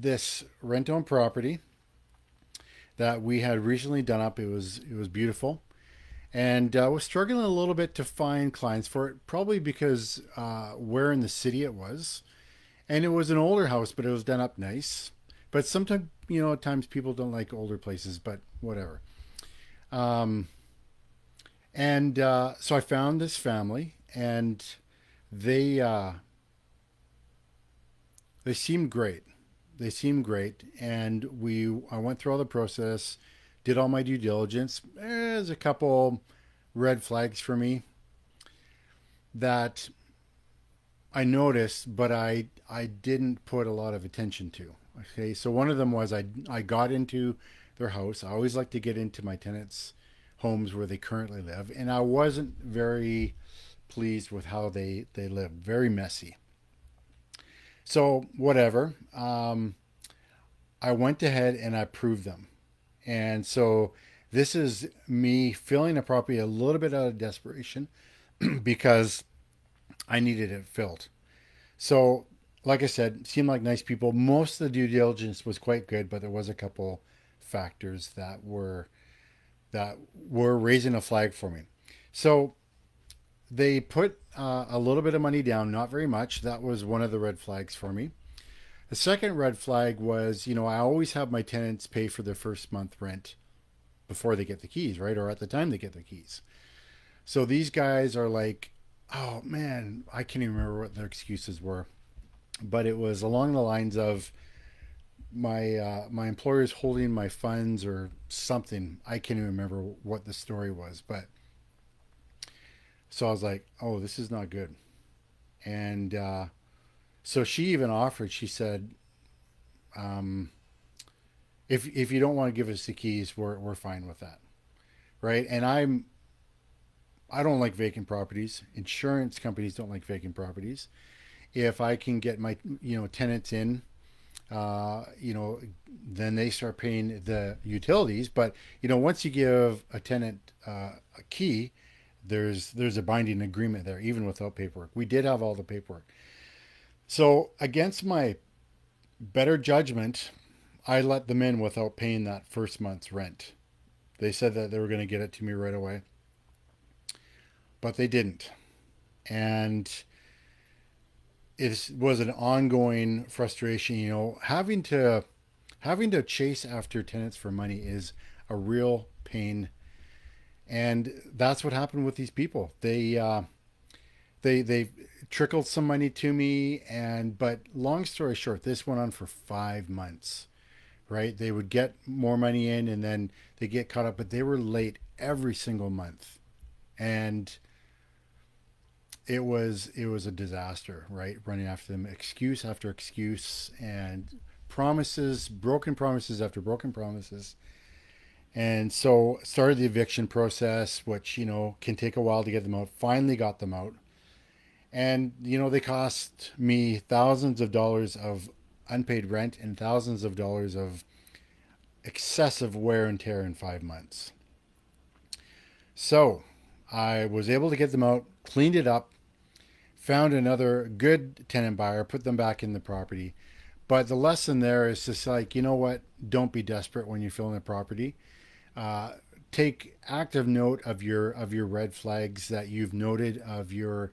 this rent-owned property that we had recently done up. It was beautiful, and was struggling a little bit to find clients for it, probably because where in the city it was, and it was an older house, but it was done up nice. But sometimes, at times people don't like older places, but whatever. Um, and so I found this family, and they uh, they seemed great. They seemed great, and I went through all the process, did all my due diligence. There's a couple red flags for me that I noticed, but I didn't put a lot of attention to. Okay, so one of them was I got into their house. I always like to get into my tenants' homes where they currently live, and I wasn't very pleased with how they live. Very messy. So whatever. I went ahead and I proved them, and so this is me filling the property a little bit out of desperation because I needed it filled. So, like I said, seemed like nice people. Most of the due diligence was quite good, but there was a couple factors that were raising a flag for me. So they put a little bit of money down, not very much. That was one of the red flags for me. The second red flag was, I always have my tenants pay for their first month rent before they get the keys, right? Or at the time they get the keys. So these guys are like, oh man, I can't even remember what their excuses were, but it was along the lines of my employer's holding my funds or something. I can't even remember what the story was, but so I was like, oh, this is not good. And so she even offered. She said, um, if you don't want to give us the keys, we're fine with that, right? And I don't like vacant properties. Insurance companies don't like vacant properties. If I can get my tenants in, then they start paying the utilities. But once you give a tenant a key, there's a binding agreement there, even without paperwork. We did have all the paperwork. So against my better judgment, I let them in without paying that first month's rent. They said that they were going to get it to me right away, but they didn't. And it was an ongoing frustration. Having to chase after tenants for money is a real pain, and that's what happened with these people. They trickled some money to me, and but long story short, this went on for 5 months. Right? They would get more money in, and then they get caught up, but they were late every single month, and it was a disaster, right? Running after them, excuse after excuse, and broken promises after broken promises. And so started the eviction process, which can take a while to get them out. Finally got them out, and they cost me thousands of dollars of unpaid rent and thousands of dollars of excessive wear and tear in 5 months. So I was able to get them out, cleaned it up, found another good tenant buyer, put them back in the property. But the lesson there is just like, you know what? Don't be desperate when you're filling a property. Uh, Take active note of your red flags that you've noted, of your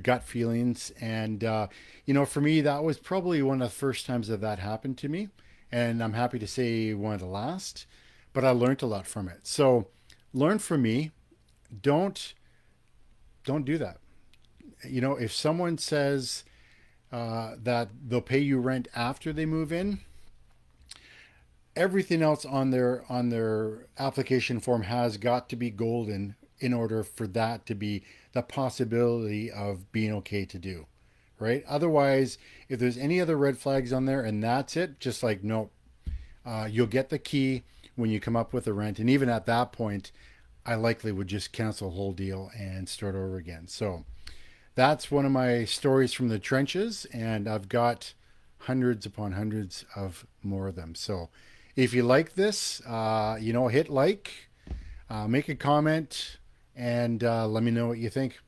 gut feelings. And for me, that was probably one of the first times that happened to me, and I'm happy to say one of the last. But I learned a lot from it. So learn from me. Don't don't do that. If someone says that they'll pay you rent after they move in, everything else on their application form has got to be golden in order for that to be the possibility of being okay to do, right? Otherwise, if there's any other red flags on there and that's it, just like nope, you'll get the key when you come up with the rent, and even at that point, I likely would just cancel the whole deal and start over again. So that's one of my stories from the trenches, and I've got hundreds upon hundreds of more of them. So if you like this, hit like, make a comment, and let me know what you think.